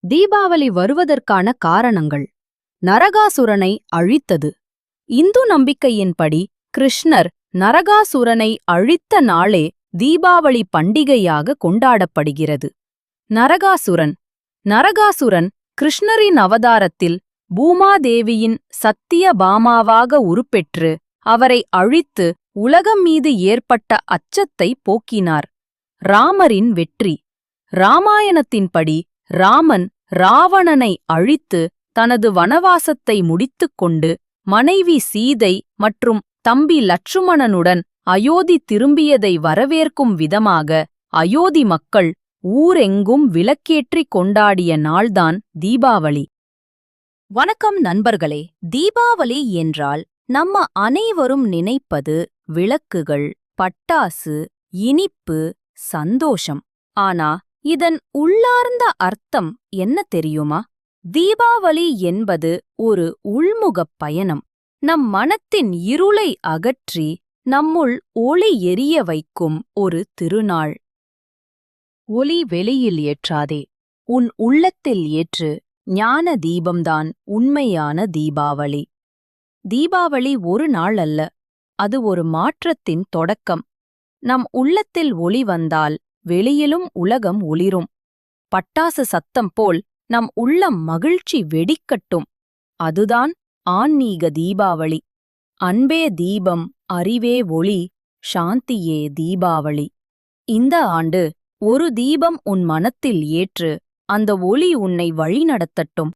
தீபாவளி வருவதற்கான காரணங்கள். நரகாசுரனை அழித்தது. இந்து நம்பிக்கையின்படி கிருஷ்ணர் நரகாசுரனை அழித்த நாளே தீபாவளி பண்டிகையாக கொண்டாடப்படுகிறது. நரகாசுரன் நரகாசுரன் கிருஷ்ணரின் அவதாரத்தில் பூமாதேவியின் சத்தியபாமாவாக உருப்பெற்று அவரை அழித்து உலகம் மீது ஏற்பட்ட அச்சத்தை போக்கினார். ராமரின் வெற்றி. ராமாயணத்தின்படி ராமன் ராவணனை அழித்து தனது வனவாசத்தை முடித்துக்கொண்டு மனைவி சீதை மற்றும் தம்பி லட்சுமணனுடன் அயோத்தி திரும்பியதை வரவேற்கும் விதமாக அயோத்தி மக்கள் ஊரெங்கும் விளக்கேற்றிக் கொண்டாடிய நாள்தான் தீபாவளி. வணக்கம் நண்பர்களே. தீபாவளி என்றால் நம்ம அனைவரும் நினைப்பது விளக்குகள், பட்டாசு, இனிப்பு, சந்தோஷம். ஆனா இதன் உள்ளார்ந்த அர்த்தம் என்ன தெரியுமா? தீபாவளி என்பது ஒரு உள்முகப் பயணம். நம் மனத்தின் இருளை அகற்றி நம்முள் ஒளி எரிய வைக்கும் ஒரு திருநாள். ஒளி வெளியில் ஏற்றாதே, உன் உள்ளத்தில் ஏற்று. ஞான தீபம்தான் உண்மையான தீபாவளி. தீபாவளி ஒரு நாள் அல்ல, அது ஒரு மாற்றத்தின் தொடக்கம். நம் உள்ளத்தில் ஒளி வந்தால் வெளியிலும் உலகம் ஒளிரும். பட்டாசு சத்தம் போல் நம் உள்ளம் மகிழ்ச்சி வெடிக்கட்டும். அதுதான் ஆன்மீக தீபாவளி. அன்பே தீபம், அறிவே ஒளி, சாந்தியே தீபாவளி. இந்த ஆண்டு ஒரு தீபம் உன் மனத்தில் ஏற்று. அந்த ஒளி உன்னை வழிநடத்தட்டும்.